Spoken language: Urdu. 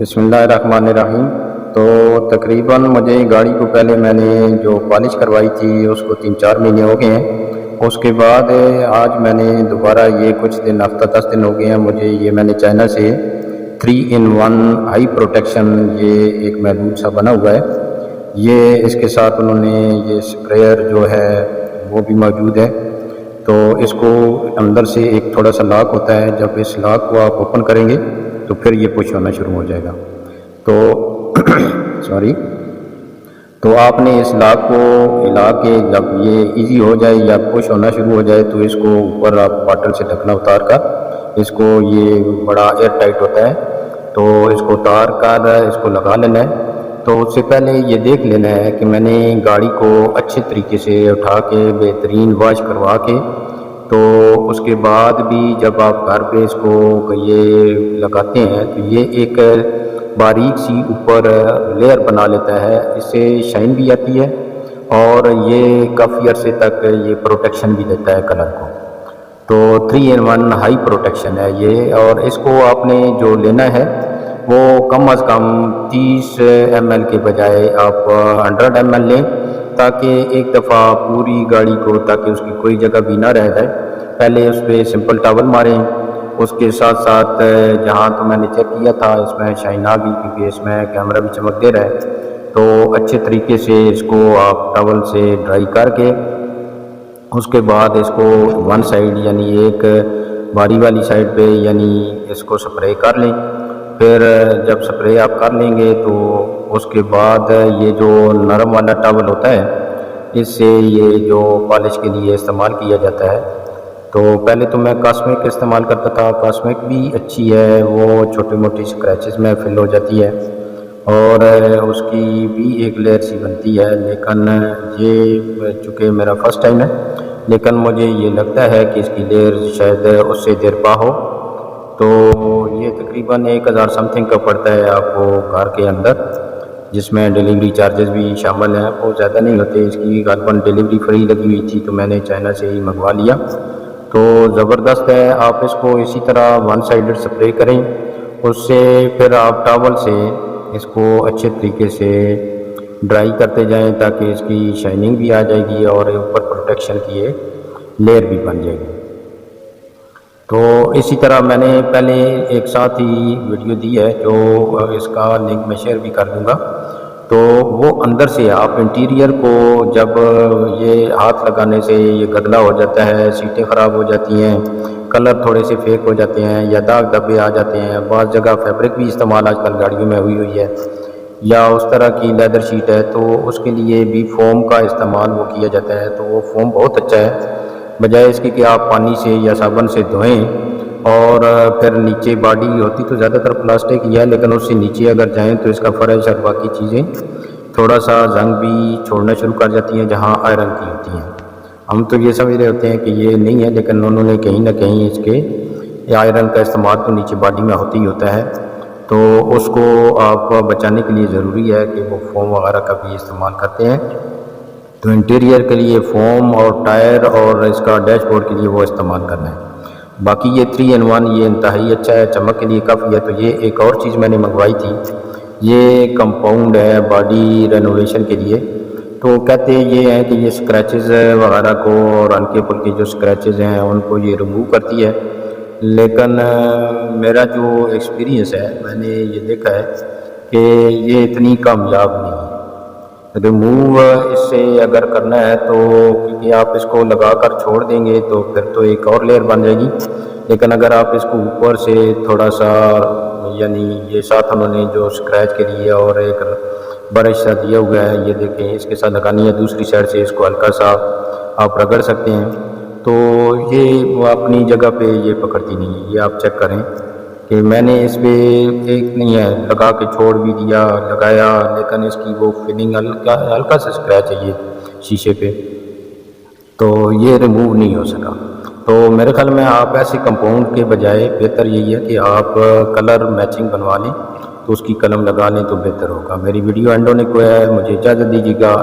بسم اللہ الرحمن الرحیم۔ تو تقریباً مجھے گاڑی کو پہلے میں نے جو پالش کروائی تھی اس کو 3-4 مہینے ہو گئے ہیں۔ اس کے بعد آج میں نے دوبارہ یہ کچھ دن ہفتہ 10 دن ہو گئے ہیں مجھے یہ میں نے چائنا سے 3-in-1 ہائی پروٹیکشن یہ ایک محلول سا بنا ہوا ہے، یہ اس کے ساتھ انہوں نے یہ سپریئر جو ہے وہ بھی موجود ہے۔ تو اس کو اندر سے ایک تھوڑا سا لاک ہوتا ہے، جب اس لاک کو آپ اوپن کریں گے تو پھر یہ پش ہونا شروع ہو جائے گا۔ تو تو آپ نے اس لاک کو ہلا کے جب یہ ایزی ہو جائے یا پش ہونا شروع ہو جائے تو اس کو اوپر آپ باٹل سے ڈھکنا اتار کر اس کو، یہ بڑا ایئر ٹائٹ ہوتا ہے، تو اس کو اتار کر اس کو لگا لینا ہے۔ تو اس سے پہلے یہ دیکھ لینا ہے کہ میں نے گاڑی کو اچھے طریقے سے اٹھا کے بہترین واش کروا کے، تو اس کے بعد بھی جب آپ گھر پہ اس کو یہ لگاتے ہیں تو یہ ایک باریک سی اوپر لیئر بنا لیتا ہے، اس سے شائن بھی آتی ہے اور یہ کافی عرصے تک یہ پروٹیکشن بھی دیتا ہے کلر کو۔ تو 3-in-1 ہائی پروٹیکشن ہے یہ، اور اس کو آپ نے جو لینا ہے وہ کم از کم 30 ml کے بجائے آپ 100 ml لیں، تاکہ ایک دفعہ پوری گاڑی کو، تاکہ اس کی کوئی جگہ بھی نہ رہ جائے، پہلے اس پہ سمپل ٹاول ماریں۔ اس کے ساتھ ساتھ جہاں تو میں نے چیک کیا تھا اس میں شائن آ گئی، کیونکہ اس میں کیمرہ بھی چمک دے رہا ہے، تو اچھے طریقے سے اس کو آپ ٹاول سے ڈرائی کر کے اس کے بعد اس کو ون سائڈ یعنی ایک باری والی سائڈ پہ یعنی اس کو سپرے کر لیں۔ پھر جب سپرے آپ کر لیں گے تو اس کے بعد یہ جو نرم والا ٹاول ہوتا ہے اس سے یہ جو پالش کے لیے استعمال کیا جاتا ہے، تو پہلے تو میں کاسمک استعمال کرتا تھا، کاسمک بھی اچھی ہے، وہ چھوٹی موٹی اسکریچز میں فل ہو جاتی ہے اور اس کی بھی ایک لیئر سی بنتی ہے، لیکن یہ چونکہ میرا فرسٹ ٹائم ہے، لیکن مجھے یہ لگتا ہے کہ اس کی لیئر شاید اس سے دیرپا ہو۔ تو یہ تقریباً 1000 سم تھنگ کا پڑتا ہے آپ کو کار کے اندر، جس میں ڈیلیوری چارجز بھی شامل ہیں، وہ زیادہ نہیں ہوتے، اس کی غالباً ڈیلیوری فری لگی ہوئی تھی تو میں نے چائنا سے ہی منگوا لیا۔ تو زبردست ہے، آپ اس کو اسی طرح ون سائڈڈ سپرے کریں، اس سے پھر آپ ٹاول سے اس کو اچھے طریقے سے ڈرائی کرتے جائیں تاکہ اس کی شائننگ بھی آ جائے گی اور اوپر پروٹیکشن کی ایک لیئر بھی بن جائے گی۔ تو اسی طرح میں نے پہلے ایک ساتھ ہی ویڈیو دی ہے جو اس کا لنک میں شیئر بھی کر دوں گا، تو وہ اندر سے آپ انٹیریئر کو جب یہ ہاتھ لگانے سے یہ گدلا ہو جاتا ہے، سیٹیں خراب ہو جاتی ہیں، کلر تھوڑے سے فیک ہو جاتے ہیں یا داغ دھبے آ جاتے ہیں، بعض جگہ فیبرک بھی استعمال آج کل گاڑیوں میں ہوئی ہے یا اس طرح کی لیدر شیٹ ہے، تو اس کے لیے بھی فوم کا استعمال وہ کیا جاتا ہے، تو وہ فوم بہت اچھا ہے، بجائے اس کے کہ آپ پانی سے یا صابن سے دھوئیں اور پھر نیچے باڈی ہوتی تو زیادہ تر پلاسٹک ہی ہے، لیکن اس سے نیچے اگر جائیں تو اس کا فرش اور باقی چیزیں تھوڑا سا زنگ بھی چھوڑنا شروع کر جاتی ہیں جہاں آئرن کی ہوتی ہیں۔ ہم تو یہ سمجھ رہے ہوتے ہیں کہ یہ نہیں ہے، لیکن انہوں نے کہیں نہ کہیں اس کے آئرن کا استعمال تو نیچے باڈی میں ہوتا ہی ہوتا ہے، تو اس کو آپ بچانے کے لیے ضروری ہے کہ وہ فوم وغیرہ کا بھی استعمال کرتے ہیں۔ تو انٹیریئر کے لیے فوم اور ٹائر اور اس کا ڈیش بورڈ کے لیے وہ استعمال کرنا ہے۔ باقی یہ 3-in-1 یہ انتہائی اچھا ہے، چمک کے لیے کافی ہے۔ تو یہ ایک اور چیز میں نے منگوائی تھی، یہ کمپاؤنڈ ہے باڈی رینوویشن کے لیے، تو کہتے یہ ہیں کہ یہ اسکریچز وغیرہ کو اور ہلکے پھلکے جو اسکریچز ہیں ان کو یہ ریموو کرتی ہے، لیکن میرا جو ایکسپیرینس ہے میں نے یہ دیکھا ہے کہ یہ اتنی کامیاب نہیں ہے۔ ریموو اس سے اگر کرنا ہے تو کیونکہ آپ اس کو لگا کر چھوڑ دیں گے تو پھر تو ایک اور لیئر بن جائے گی، لیکن اگر آپ اس کو اوپر سے تھوڑا سا یعنی یہ ساتھ انہوں نے جو اسکریچ کے لیے اور ایک برش سا دیا ہوا ہے، یہ دیکھیں اس کے ساتھ لگانی ہے، دوسری سائڈ سے اس کو ہلکا سا آپ رگڑ سکتے ہیں، تو یہ اپنی جگہ پہ یہ پکڑتی نہیں ہے۔ یہ آپ چیک کریں کہ میں نے اس پہ ایک نہیں ہے لگا کے چھوڑ بھی دیا، لگایا، لیکن اس کی وہ فلنگ ہلکا سا اسکریچ ہے یہ شیشے پہ، تو یہ ریموو نہیں ہو سکا۔ تو میرے خیال میں آپ ایسے کمپاؤنڈ کے بجائے بہتر یہی ہے کہ آپ کلر میچنگ بنوا لیں، تو اس کی قلم لگا لیں تو بہتر ہوگا۔ میری ویڈیو اینڈ ہونے کو ہے، مجھے اجازت دیجیے گا۔